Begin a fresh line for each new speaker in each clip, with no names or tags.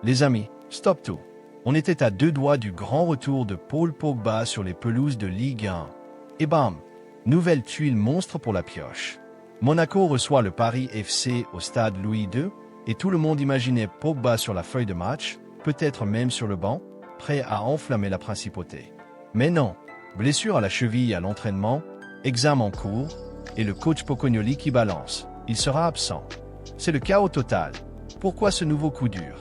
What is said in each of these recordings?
Les amis, stop tout. On était à 2 doigts du grand retour de Paul Pogba sur les pelouses de Ligue 1. Et bam, nouvelle tuile monstre pour la pioche. Monaco reçoit le Paris FC au stade Louis II, et tout le monde imaginait Pogba sur la feuille de match, peut-être même sur le banc, prêt à enflammer la principauté. Mais non, blessure à la cheville à l'entraînement, examen en cours, et le coach Pocognoli qui balance. Il sera absent. C'est le chaos total. Pourquoi ce nouveau coup dur?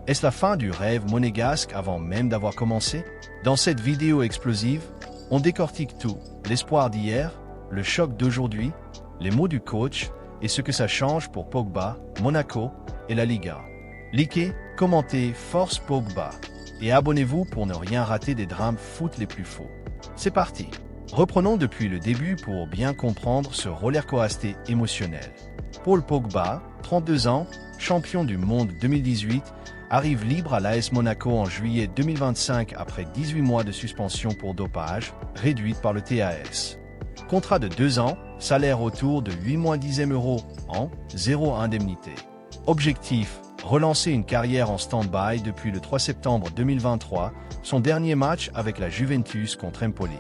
Est-ce la fin du rêve monégasque avant même d'avoir commencé? Dans cette vidéo explosive, on décortique tout. L'espoir d'hier, le choc d'aujourd'hui, les mots du coach et ce que ça change pour Pogba, Monaco et la Liga. Likez, commentez, force Pogba. Et abonnez-vous pour ne rien rater des drames foot les plus faux. C'est parti. Reprenons depuis le début pour bien comprendre ce rollercoaster émotionnel. Paul Pogba, 32 ans, champion du monde 2018, arrive libre à l'AS Monaco en juillet 2025 après 18 mois de suspension pour dopage, réduite par le TAS. Contrat de 2 ans, salaire autour de 8-10 € an, 0 indemnité. Objectif, relancer une carrière en stand-by depuis le 3 septembre 2023, son dernier match avec la Juventus contre Empoli.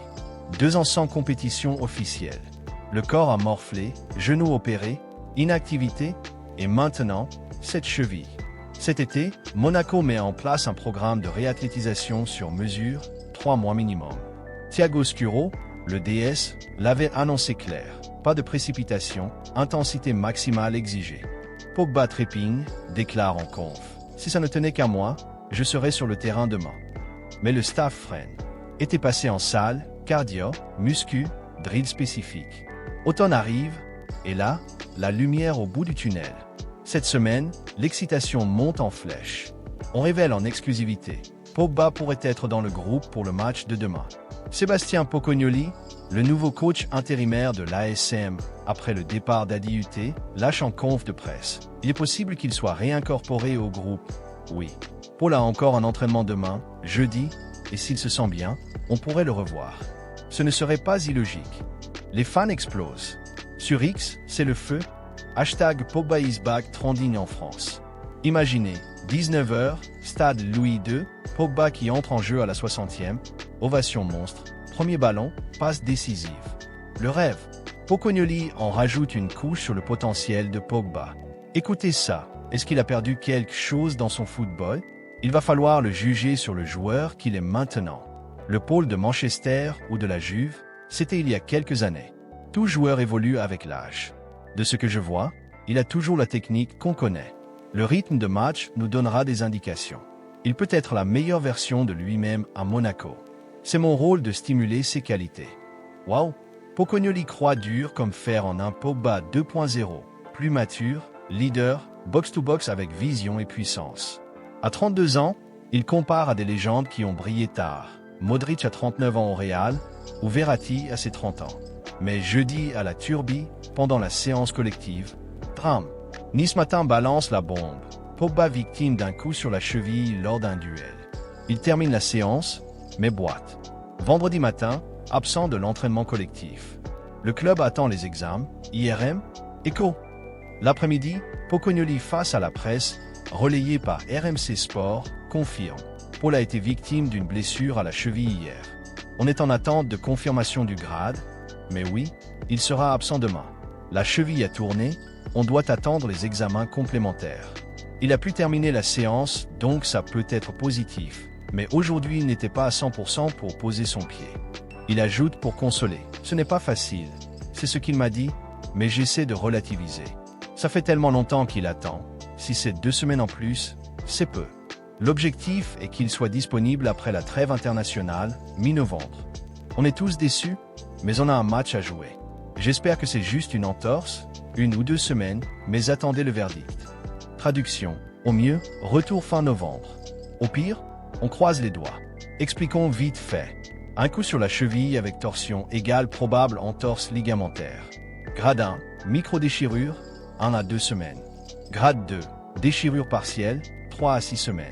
2 ans sans compétition officielle. Le corps a morflé, genoux opérés, inactivité, et maintenant, cette cheville. Cet été, Monaco met en place un programme de réathlétisation sur mesure, 3 mois minimum. Thiago Scuro, le DS, l'avait annoncé clair. Pas de précipitation, intensité maximale exigée. Pogba trépigne, déclare en conf. Si ça ne tenait qu'à moi, je serais sur le terrain demain. Mais le staff freine. Été passé en salle, cardio, muscu, drill spécifique. Automne arrive, et là, la lumière au bout du tunnel. Cette semaine, l'excitation monte en flèche. On révèle en exclusivité. Pogba pourrait être dans le groupe pour le match de demain. Sébastien Pocognoli, le nouveau coach intérimaire de l'ASM, après le départ d'Adi Huté, lâche en conf de presse. Il est possible qu'il soit réincorporé au groupe. Oui. Paul a encore un entraînement demain, jeudi, et s'il se sent bien, on pourrait le revoir. Ce ne serait pas illogique. Les fans explosent. Sur X, c'est le feu. Hashtag Pogba is back trending en France. Imaginez, 19h, stade Louis II, Pogba qui entre en jeu à la 60e, ovation monstre, premier ballon, passe décisive. Le rêve. Pocognoli en rajoute une couche sur le potentiel de Pogba. Écoutez ça, est-ce qu'il a perdu quelque chose dans son football? Il va falloir le juger sur le joueur qu'il est maintenant. Le Paul de Manchester ou de la Juve, c'était il y a quelques années. Tout joueur évolue avec l'âge. De ce que je vois, il a toujours la technique qu'on connaît. Le rythme de match nous donnera des indications. Il peut être la meilleure version de lui-même à Monaco. C'est mon rôle de stimuler ses qualités. Waouh! Pocognoli croit dur comme fer en un Pogba 2.0, plus mature, leader, box-to-box avec vision et puissance. À 32 ans, il compare à des légendes qui ont brillé tard. Modric à 39 ans au Real, ou Verratti à ses 30 ans. Mais jeudi à la Turbie, pendant la séance collective, drame. Nice Matin balance la bombe. Pogba victime d'un coup sur la cheville lors d'un duel. Il termine la séance, mais boite. Vendredi matin, absent de l'entraînement collectif. Le club attend les examens, IRM, écho. L'après-midi, Pocognoli face à la presse, relayé par RMC Sport, confirme. Paul a été victime d'une blessure à la cheville hier. On est en attente de confirmation du grade, mais oui, il sera absent demain. La cheville a tourné, on doit attendre les examens complémentaires. Il a pu terminer la séance, donc ça peut être positif. Mais aujourd'hui, il n'était pas à 100% pour poser son pied. Il ajoute pour consoler. Ce n'est pas facile. C'est ce qu'il m'a dit, mais j'essaie de relativiser. Ça fait tellement longtemps qu'il attend. Si c'est 2 semaines en plus, c'est peu. L'objectif est qu'il soit disponible après la trêve internationale, mi-novembre. On est tous déçus, mais on a un match à jouer. J'espère que c'est juste une entorse, 1 ou 2 semaines, mais attendez le verdict. Traduction. Au mieux, retour fin novembre. Au pire, on croise les doigts. Expliquons vite fait. Un coup sur la cheville avec torsion égale probable entorse ligamentaire. Grade 1, micro-déchirure, 1 à 2 semaines. Grade 2, déchirure partielle, 3 à 6 semaines.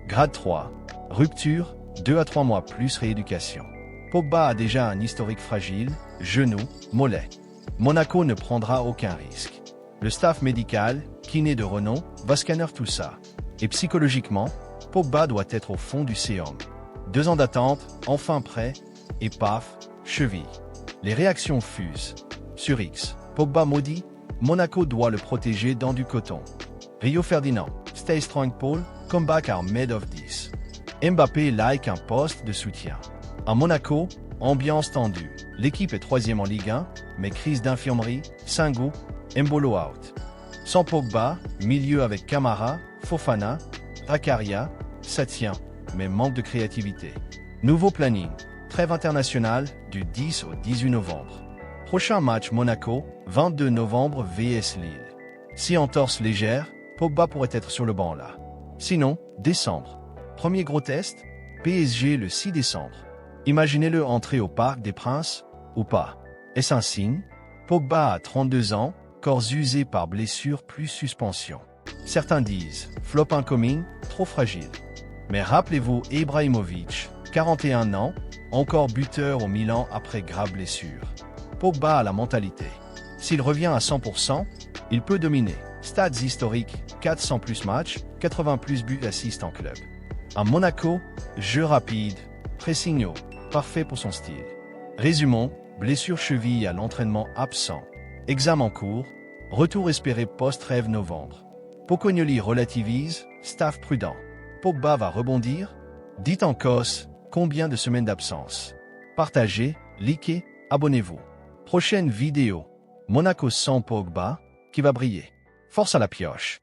Grade 3, rupture, 2 à 3 mois plus rééducation. Pogba a déjà un historique fragile, genou, mollet. Monaco ne prendra aucun risque. Le staff médical, kiné de renom, va scanner tout ça. Et psychologiquement, Pogba doit être au fond du séum. 2 ans d'attente, enfin prêt, et paf, cheville. Les réactions fusent. Sur X, Pogba maudit, Monaco doit le protéger dans du coton. Rio Ferdinand, Stay Strong Paul, Comeback are made of this. Mbappé like un poste de soutien. À Monaco, ambiance tendue. L'équipe est 3e en Ligue 1, mais crise d'infirmerie, Senghou, Mbolo out. Sans Pogba, milieu avec Camara, Fofana, Zakaria, ça tient, mais manque de créativité. Nouveau planning, trêve internationale du 10 au 18 novembre. Prochain match Monaco, 22 novembre vs Lille. Si entorse légère, Pogba pourrait être sur le banc là. Sinon, décembre. Premier gros test, PSG le 6 décembre. Imaginez-le entrer au Parc des Princes, ou pas. Est-ce un signe? Pogba a 32 ans, corps usé par blessure plus suspension. Certains disent, flop incoming, trop fragile. Mais rappelez-vous Ibrahimovic, 41 ans, encore buteur au Milan après grave blessure. Pogba a la mentalité. S'il revient à 100%, il peut dominer. Stats historiques, 400 plus matchs, 80 plus buts assists en club. À Monaco, jeu rapide, pressing haut, parfait pour son style. Résumons, blessure cheville à l'entraînement absent. Examen en cours, retour espéré post-trêve novembre. Pocognoli relativise, staff prudent. Pogba va rebondir? Dites en cos, combien de semaines d'absence? Partagez, likez, abonnez-vous. Prochaine vidéo, Monaco sans Pogba, qui va briller. Force à la pioche.